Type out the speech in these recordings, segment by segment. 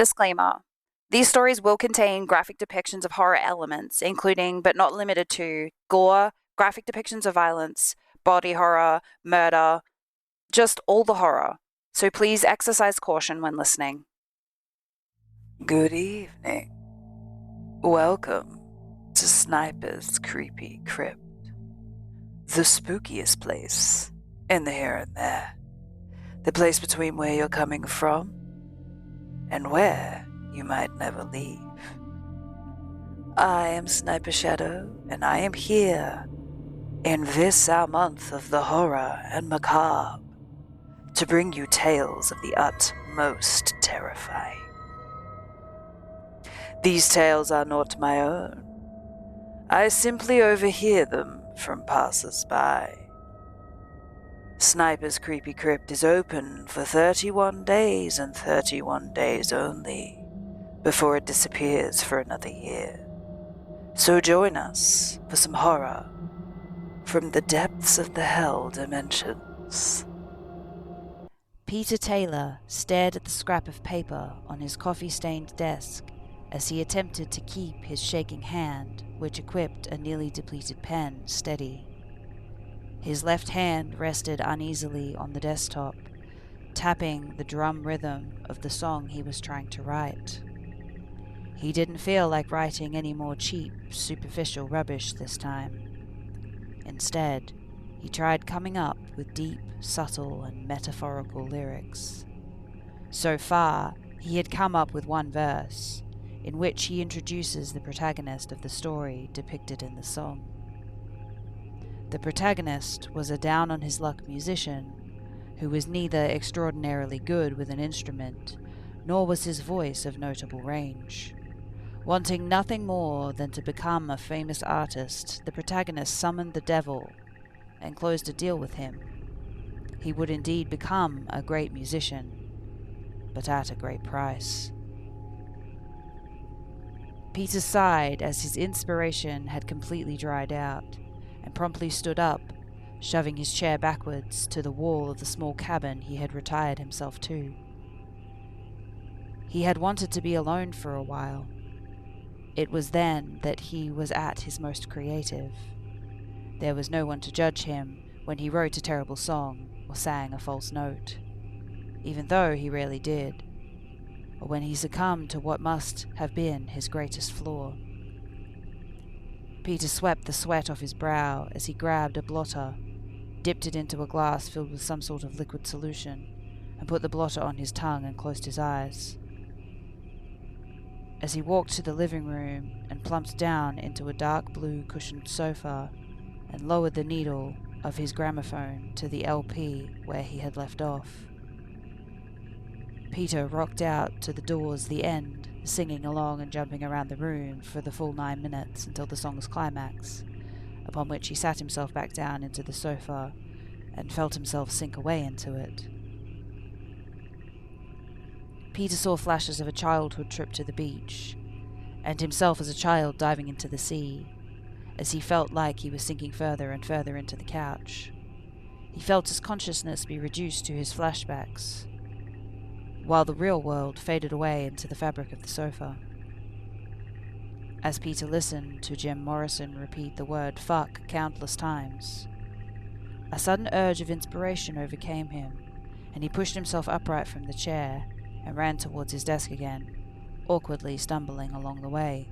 Disclaimer. These stories will contain graphic depictions of horror elements, including, but not limited to, gore, graphic depictions of violence, body horror, murder, just all the horror. So please exercise caution when listening. Good evening. Welcome to Sniper's Creepy Crypt, the spookiest place in the here and there, the place between where you're coming from and where you might never leave. I am Sniper Shadow, and I am here in this our month of the horror and macabre to bring you tales of the utmost terrifying. These tales are not my own. I simply overhear them from passers-by. Sniper's Creepy Crypt is open for 31 days and 31 days only, before it disappears for another year. So join us for some horror from the depths of the hell dimensions. Peter Taylor stared at the scrap of paper on his coffee-stained desk as he attempted to keep his shaking hand, which equipped a nearly depleted pen, steady. His left hand rested uneasily on the desktop, tapping the drum rhythm of the song he was trying to write. He didn't feel like writing any more cheap, superficial rubbish this time. Instead, he tried coming up with deep, subtle, and metaphorical lyrics. So far, he had come up with one verse, in which he introduces the protagonist of the story depicted in the song. The protagonist was a down-on-his-luck musician who was neither extraordinarily good with an instrument, nor was his voice of notable range. Wanting nothing more than to become a famous artist, the protagonist summoned the devil and closed a deal with him. He would indeed become a great musician, but at a great price. Peter sighed as his inspiration had completely dried out, and promptly stood up, shoving his chair backwards to the wall of the small cabin he had retired himself to. He had wanted to be alone for a while. It was then that he was at his most creative. There was no one to judge him when he wrote a terrible song or sang a false note, even though he rarely did, or when he succumbed to what must have been his greatest flaw. Peter swept the sweat off his brow as he grabbed a blotter, dipped it into a glass filled with some sort of liquid solution, and put the blotter on his tongue and closed his eyes. As he walked to the living room and plumped down into a dark blue cushioned sofa and lowered the needle of his gramophone to the LP where he had left off, Peter rocked out to the doors the end, singing along and jumping around the room for the full 9 minutes until the song's climax, upon which he sat himself back down into the sofa and felt himself sink away into it. Peter saw flashes of a childhood trip to the beach, and himself as a child diving into the sea, as he felt like he was sinking further and further into the couch. He felt his consciousness be reduced to his flashbacks, while the real world faded away into the fabric of the sofa. As Peter listened to Jim Morrison repeat the word fuck countless times, a sudden urge of inspiration overcame him, and he pushed himself upright from the chair and ran towards his desk again, awkwardly stumbling along the way.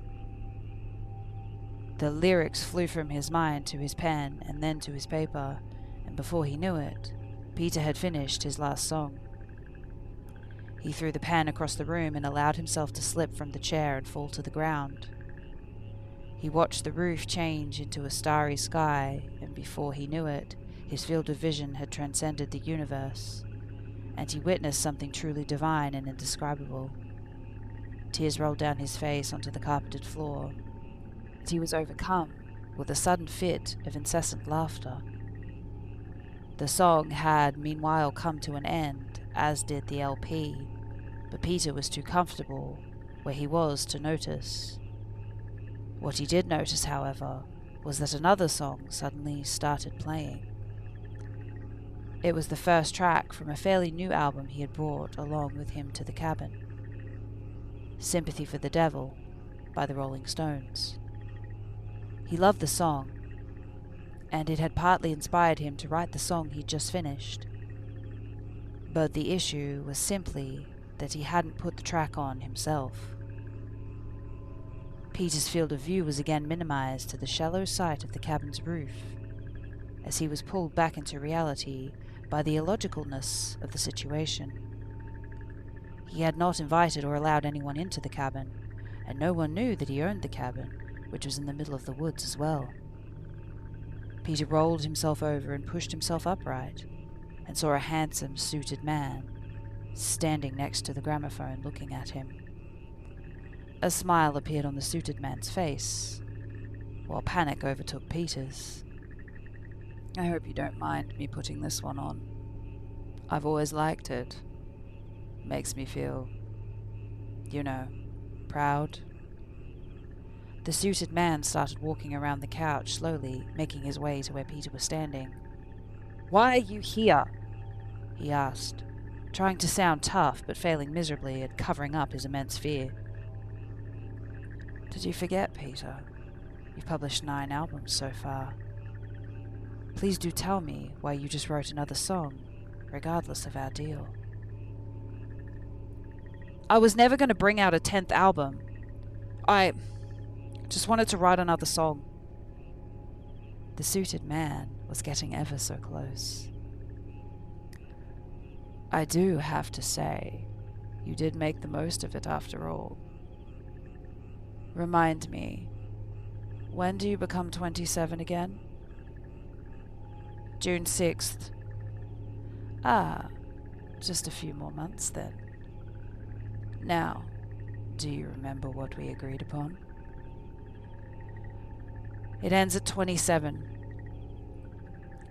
The lyrics flew from his mind to his pen and then to his paper, and before he knew it, Peter had finished his last song. He threw the pen across the room and allowed himself to slip from the chair and fall to the ground. He watched the roof change into a starry sky, and before he knew it, his field of vision had transcended the universe, and he witnessed something truly divine and indescribable. Tears rolled down his face onto the carpeted floor, and he was overcome with a sudden fit of incessant laughter. The song had meanwhile come to an end, as did the LP, but Peter was too comfortable where he was to notice. What he did notice, however, was that another song suddenly started playing. It was the first track from a fairly new album he had brought along with him to the cabin. Sympathy for the Devil by the Rolling Stones. He loved the song, and it had partly inspired him to write the song he'd just finished. But the issue was simply that he hadn't put the track on himself. Peter's field of view was again minimized to the shallow sight of the cabin's roof, as he was pulled back into reality by the illogicalness of the situation. He had not invited or allowed anyone into the cabin, and no one knew that he owned the cabin, which was in the middle of the woods as well. Peter rolled himself over and pushed himself upright, and saw a handsome, suited man standing next to the gramophone looking at him. A smile appeared on the suited man's face, while panic overtook Peter's. "I hope you don't mind me putting this one on. I've always liked it. Makes me feel, proud." The suited man started walking around the couch slowly, making his way to where Peter was standing. "Why are you here?" he asked, trying to sound tough but failing miserably at covering up his immense fear. "Did you forget, Peter? You've published 9 albums so far. Please do tell me why you just wrote another song, regardless of our deal." "I was never going to bring out a 10th album. I just wanted to write another song." The suited man was getting ever so close. "I do have to say, you did make the most of it after all. Remind me, when do you become 27 again?" "June 6th. Ah, just a few more months then. Now, do you remember what we agreed upon?" "It ends at 27,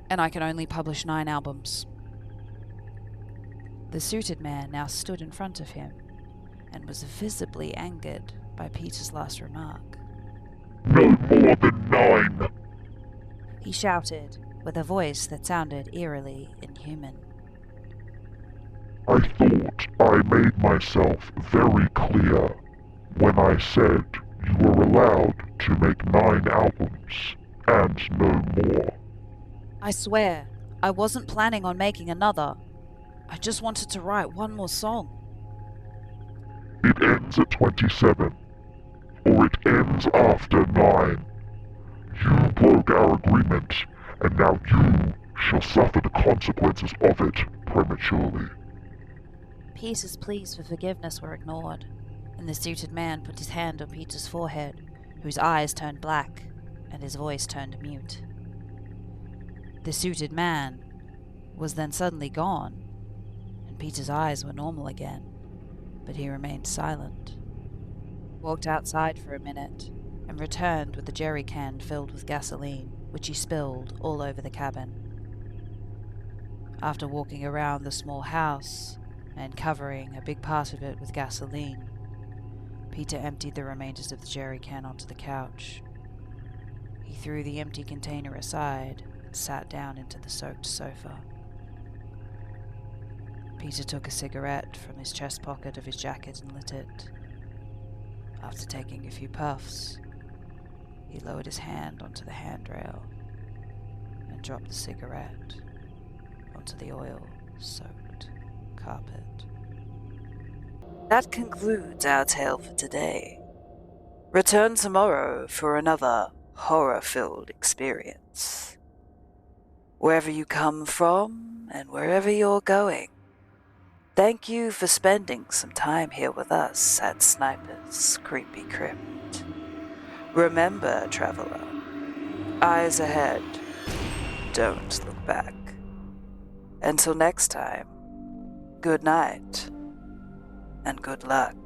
and I can only publish 9 albums. The suited man now stood in front of him and was visibly angered by Peter's last remark. "No more than 9! He shouted, with a voice that sounded eerily inhuman. I thought I made myself very clear when I said you were allowed to make 9 albums, and no more." "I swear, I wasn't planning on making another. I just wanted to write one more song." "It ends at 27, or it ends after 9. You broke our agreement, and now you shall suffer the consequences of it prematurely." Peter's pleas for forgiveness were ignored, and the suited man put his hand on Peter's forehead, whose eyes turned black and his voice turned mute. The suited man was then suddenly gone, and Peter's eyes were normal again, but he remained silent. He walked outside for a minute and returned with a jerry can filled with gasoline, which he spilled all over the cabin. After walking around the small house and covering a big part of it with gasoline, Peter emptied the remainders of the jerry can onto the couch. He threw the empty container aside and sat down into the soaked sofa. Peter took a cigarette from his chest pocket of his jacket and lit it. After taking a few puffs, he lowered his hand onto the handrail and dropped the cigarette onto the oil-soaked carpet. That concludes our tale for today. Return tomorrow for another horror-filled experience. Wherever you come from and wherever you're going, thank you for spending some time here with us at Sniper's Creepy Crypt. Remember, traveler, eyes ahead, don't look back. Until next time, good night and good luck.